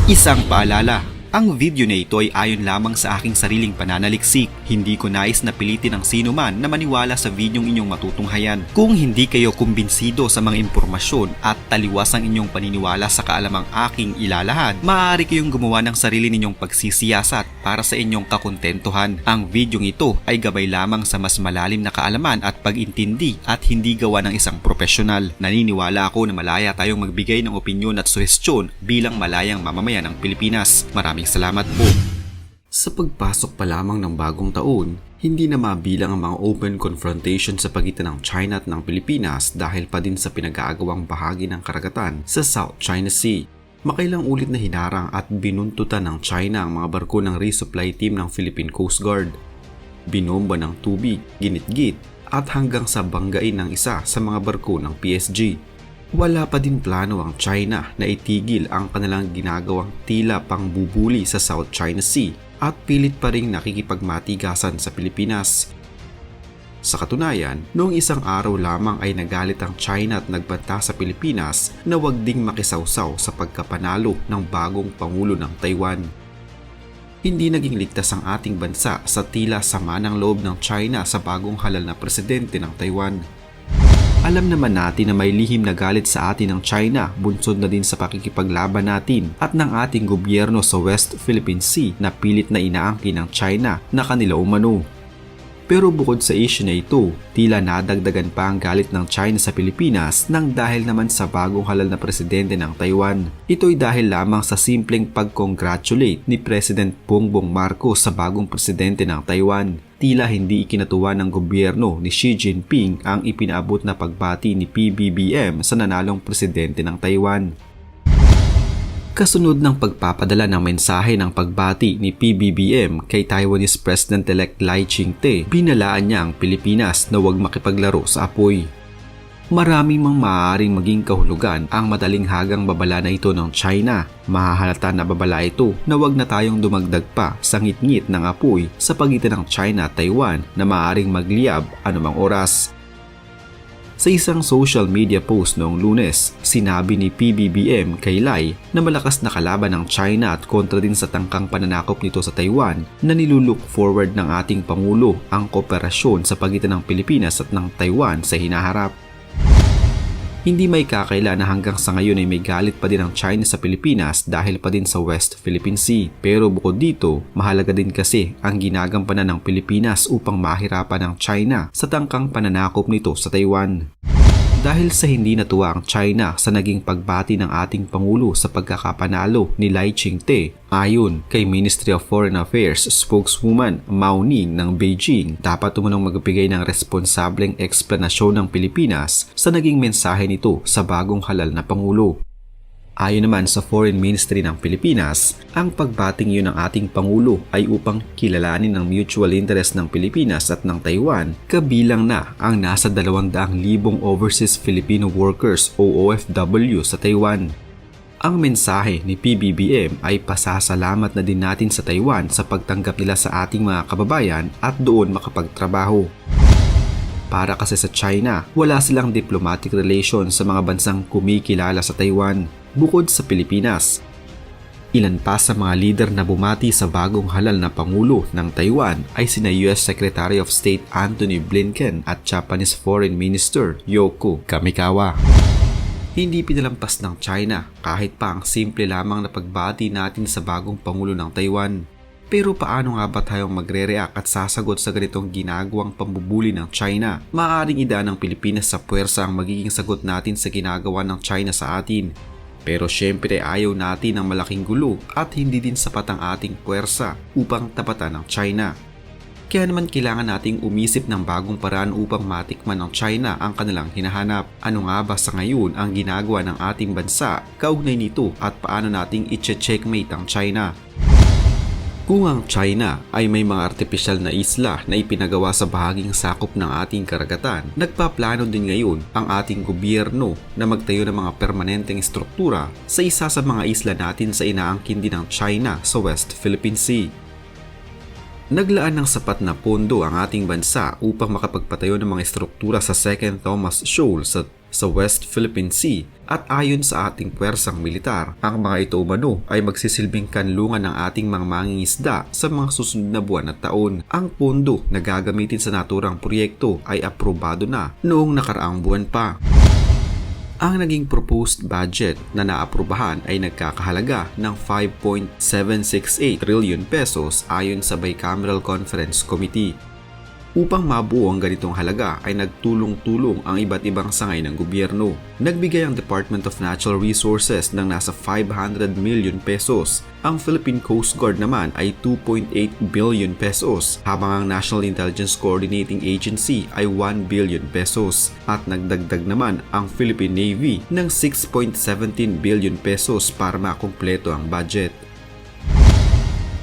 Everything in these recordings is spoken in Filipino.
Isang paalala, ang video na ito ay ayon lamang sa aking sariling pananaliksik. Hindi ko nais na pilitin ang sino man na maniwala sa videong inyong matutunghayan. Kung hindi kayo kumbinsido sa mga impormasyon at taliwas ang inyong paniniwala sa kaalamang aking ilalahad, maaari kayong gumawa ng sarili ninyong pagsisiyasat para sa inyong kakontentuhan. Ang videong ito ay gabay lamang sa mas malalim na kaalaman at pag-intindi at hindi gawa ng isang profesional. Naniniwala ako na malaya tayong magbigay ng opinyon at suhestyon bilang malayang mamamayan ng Pilipinas. Maraming salamat po. Sa pagpasok pa lamang ng bagong taon, hindi na mabilang ang mga open confrontation sa pagitan ng China at ng Pilipinas dahil pa din sa pinag-aagawang bahagi ng karagatan sa South China Sea. Makailang ulit na hinarang at binuntutan ng China ang mga barko ng resupply team ng Philippine Coast Guard. Binomba ng tubig, ginitgit at hanggang sa banggain ng isa sa mga barko ng PSG. Wala pa din plano ang China na itigil ang kanilang ginagawang tila pangbubuli sa South China Sea at pilit pa ring nakikipagmatigasan sa Pilipinas. Sa katunayan, noong isang araw lamang ay nagalit ang China at nagbanta sa Pilipinas na wag ding makisawsaw sa pagkapanalo ng bagong Pangulo ng Taiwan. Hindi naging ligtas ang ating bansa sa tila sama ng loob ng China sa bagong halal na presidente ng Taiwan. Alam naman natin na may lihim na galit sa atin ng China, bunsod na din sa pakikipaglaban natin at ng ating gobyerno sa West Philippine Sea na pilit na inaangkin ng China na kanila umano. Pero bukod sa issue na ito, tila nadagdagan pa ang galit ng China sa Pilipinas nang dahil naman sa bagong halal na presidente ng Taiwan. Ito'y dahil lamang sa simpleng pag-congratulate ni President Bongbong Marcos sa bagong presidente ng Taiwan. Tila hindi ikinatuwa ng gobyerno ni Xi Jinping ang ipinaabot na pagbati ni PBBM sa nanalong presidente ng Taiwan. Kasunod ng pagpapadala ng mensahe ng pagbati ni PBBM kay Taiwanese President-elect Lai Ching-te, binalaan niya ang Pilipinas na huwag makipaglaro sa apoy. Marami mang maaaring maging kahulugan ang madaling hagang babala na ito ng China. Mahahalata na babala ito na huwag na tayong dumagdag pa sa ngit-ngit ng apoy sa pagitan ng China at Taiwan na maaaring magliyab anumang oras. Sa isang social media post noong Lunes, sinabi ni PBBM kay Lai na malakas na kalaban ng China at kontra din sa tangkang pananakop nito sa Taiwan na nilulook forward ng ating Pangulo ang kooperasyon sa pagitan ng Pilipinas at ng Taiwan sa hinaharap. Hindi may kakaila na hanggang sa ngayon ay may galit pa din ang China sa Pilipinas dahil pa din sa West Philippine Sea. Pero bukod dito, mahalaga din kasi ang ginagampanan ng Pilipinas upang mahirapan ng China sa tangkang pananakop nito sa Taiwan. Dahil sa hindi natuwa ang China sa naging pagbati ng ating Pangulo sa pagkakapanalo ni Lai Ching-te, ayon kay Ministry of Foreign Affairs spokeswoman Mao Ning ng Beijing, dapat umunong magbigay ng responsableng eksplanasyon ng Pilipinas sa naging mensahe nito sa bagong halal na Pangulo. Ayon naman sa Foreign Ministry ng Pilipinas, ang pagbating iyon ng ating Pangulo ay upang kilalanin ang mutual interest ng Pilipinas at ng Taiwan, kabilang na ang nasa 200,000 overseas Filipino workers o OFW sa Taiwan. Ang mensahe ni PBBM ay pasasalamat na din natin sa Taiwan sa pagtanggap nila sa ating mga kababayan at doon makapagtrabaho. Para kasi sa China, wala silang diplomatic relations sa mga bansang kumikilala sa Taiwan, bukod sa Pilipinas. Ilan pa sa mga lider na bumati sa bagong halal na Pangulo ng Taiwan ay sina US Secretary of State Antony Blinken at Japanese Foreign Minister Yoko Kamikawa. Hindi pinalampas ng China kahit pa ang simple lamang na pagbati natin sa bagong Pangulo ng Taiwan. Pero paano nga ba tayong magre-react at sasagot sa ganitong ginagawang pambubuli ng China? Maaaring idaan ng Pilipinas sa puwersa ang magiging sagot natin sa ginagawa ng China sa atin. Pero syempre ayaw natin ng malaking gulo at hindi din sapat ang ating puwersa upang tapatan ng China. Kaya naman kailangan nating umisip ng bagong paraan upang matikman ng China ang kanilang hinahanap. Ano nga ba sa ngayon ang ginagawa ng ating bansa kaugnay nito at paano nating i-checkmate ang China? Kung ang China ay may mga artipisyal na isla na ipinagawa sa bahaging sakop ng ating karagatan, nagpaplano din ngayon ang ating gobyerno na magtayo ng mga permanenteng struktura sa isa sa mga isla natin sa inaangkin din ng China sa West Philippine Sea. Naglaan ng sapat na pondo ang ating bansa upang makapagpatayo ng mga estruktura sa Second Thomas Shoal sa sa West Philippine Sea at ayon sa ating puwersang militar, ang mga ito umano ay magsisilbing kanlungan ng ating mga mangingisda sa mga susunod na buwan at taon. Ang pondo na gagamitin sa naturang proyekto ay aprobado na noong nakaraang buwan pa. Ang naging proposed budget na naaprubahan ay nagkakahalaga ng 5.768 trillion pesos ayon sa Bicameral Conference Committee. Upang mabuo ang ganitong halaga ay nagtulong-tulong ang iba't ibang sangay ng gobyerno. Nagbigay ang Department of Natural Resources ng nasa 500 million pesos. Ang Philippine Coast Guard naman ay 2.8 billion pesos, habang ang National Intelligence Coordinating Agency ay 1 billion pesos. At nagdagdag naman ang Philippine Navy ng 6.17 billion pesos para makumpleto ang budget.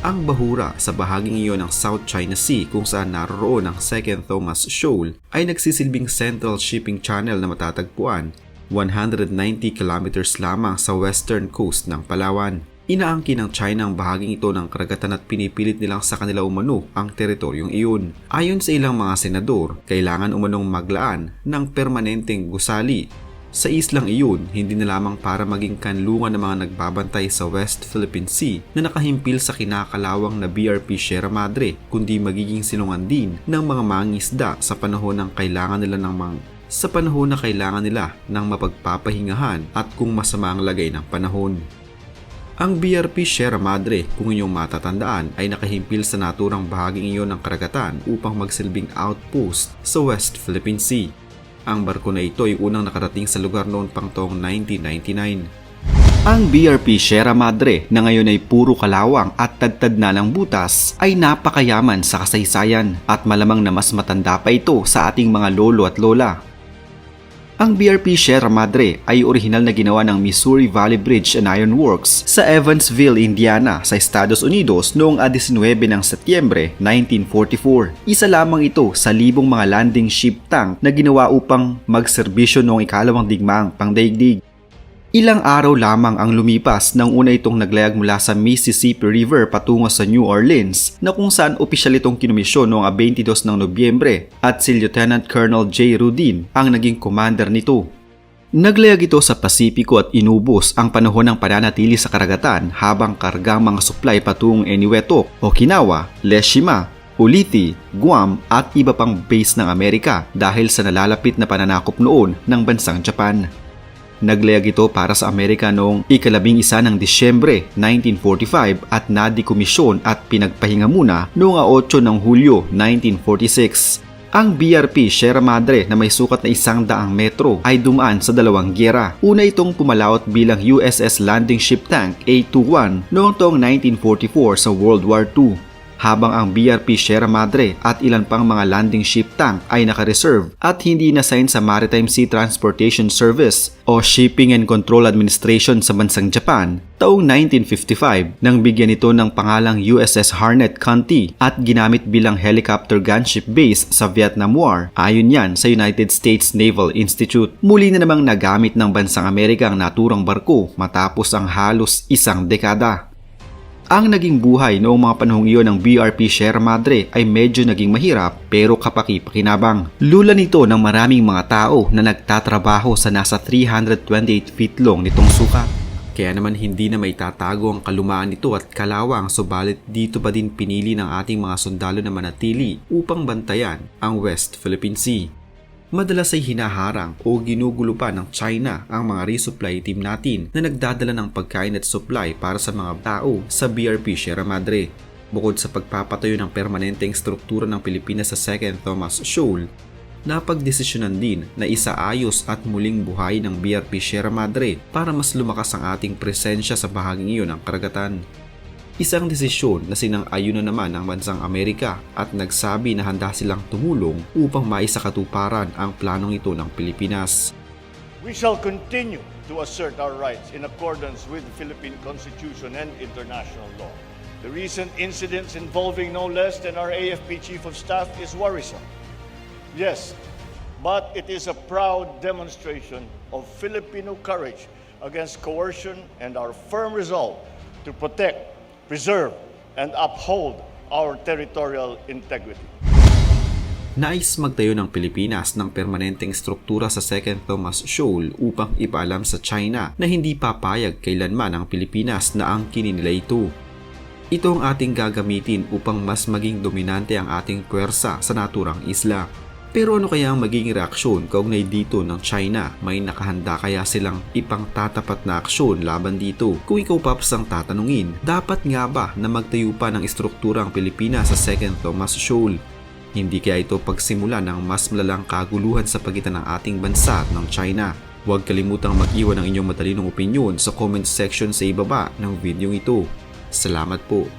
Ang bahura sa bahaging iyon ng South China Sea kung saan naroroon ang Second Thomas Shoal ay nagsisilbing central shipping channel na matatagpuan 190 kilometers lamang sa western coast ng Palawan. Inaangkin ng China ang bahaging ito ng karagatan at pinipilit nilang sa kanila umano ang teritoryong iyon. Ayon sa ilang mga senador, kailangan umanong maglaan ng permanenteng gusali sa islang iyon, hindi na lamang para maging kanlungan ng mga nagbabantay sa West Philippine Sea na nakahimpil sa kinakalawang na BRP Sierra Madre, kundi magiging silungan din ng mga mangingisda sa panahon na kailangan nila ng mapagpapahingahan at kung masama ang lagay ng panahon. Ang BRP Sierra Madre, kung inyong matatandaan, ay nakahimpil sa naturang bahaging iyon ng karagatan upang magsilbing outpost sa West Philippine Sea. Ang barko na ito ay unang nakarating sa lugar noon pang taong 1999. Ang BRP Sierra Madre na ngayon ay puro kalawang at tadtad na ng butas ay napakayaman sa kasaysayan at malamang na mas matanda pa ito sa ating mga lolo at lola. Ang BRP Sierra Madre ay orihinal na ginawa ng Missouri Valley Bridge and Iron Works sa Evansville, Indiana sa Estados Unidos noong 19 ng Setyembre 1944. Isa lamang ito sa libong mga landing ship tank na ginawa upang magserbisyo noong ikalawang digmaang pangdaigdig. Ilang araw lamang ang lumipas nang una itong naglayag mula sa Mississippi River patungo sa New Orleans na kung saan opisyal itong kinumisyon noong 22 ng Nobyembre at si Lieutenant Colonel J. Rudin ang naging commander nito. Naglayag ito sa Pasipiko at inubos ang panahon ng pananatili sa karagatan habang kargang mga supply patungong Eniwetok, Okinawa, Leshima, Ulithi, Guam at iba pang base ng Amerika dahil sa nalalapit na pananakop noon ng bansang Japan. Naglayag ito para sa Amerika noong 11 ng Disyembre 1945 at nadikomisyon at pinagpahinga muna noong 8 ng Hulyo 1946. Ang BRP Sierra Madre na may sukat na 100 metro ay dumaan sa dalawang gyera. Una itong pumalaot bilang USS Landing Ship Tank A21 noong taong 1944 sa World War II. Habang ang BRP Sierra Madre at ilan pang mga landing ship tank ay naka-reserve at hindi na-sign sa Maritime Sea Transportation Service o Shipping and Control Administration sa bansang Japan, taong 1955 nang bigyan ito ng pangalang USS Harnett County at ginamit bilang helicopter gunship base sa Vietnam War, ayon yan sa United States Naval Institute. Muli na namang nagamit ng bansang Amerika ang naturang barko matapos ang halos isang dekada. Ang naging buhay noong mga panahong iyon ng BRP Sierra Madre ay medyo naging mahirap pero kapaki-pakinabang. Lula nito ng maraming mga tao na nagtatrabaho sa nasa 328 feet long nitong sukat. Kaya naman hindi na may tatago ang kalumaan nito at kalawang, subalit dito ba din pinili ng ating mga sundalo na manatili upang bantayan ang West Philippine Sea. Madalas ay hinaharang o ginugulo pa ng China ang mga resupply team natin na nagdadala ng pagkain at supply para sa mga tao sa BRP Sierra Madre. Bukod sa pagpapatayo ng permanenteng struktura ng Pilipinas sa Second Thomas Shoal, napagdesisyonan din na isaayos at muling buhay ng BRP Sierra Madre para mas lumakas ang ating presensya sa bahaging iyon ng karagatan. Isang desisyon na sinang-ayunan naman ng bansang Amerika at nagsabi na handa silang tumulong upang maisakatuparan ang planong ito ng Pilipinas. We shall continue to assert our rights in accordance with the Philippine Constitution and international law. The recent incidents involving no less than our AFP Chief of Staff is worrisome. Yes, but it is a proud demonstration of Filipino courage against coercion and our firm resolve to protect, preserve, and uphold our territorial integrity. Nais magtayo ng Pilipinas ng permanenteng struktura sa Second Thomas Shoal upang ipaalam sa China na hindi papayag kailanman ang Pilipinas na angkinin nila ito. Ito ang ating gagamitin upang mas maging dominante ang ating puwersa sa naturang isla. Pero ano kaya ang magiging reaksyon kaugnay dito ng China? May nakahanda kaya silang ipangtatapat na aksyon laban dito? Kung ikaw Paps ang tatanungin, dapat nga ba na magtayo pa ng istruktura ang Pilipinas sa Second Thomas Shoal? Hindi kaya ito pagsimula ng mas malalang kaguluhan sa pagitan ng ating bansa at ng China? Huwag kalimutang mag-iwan ng inyong matalinong opinyon sa comment section sa ibaba ng video ito. Salamat po.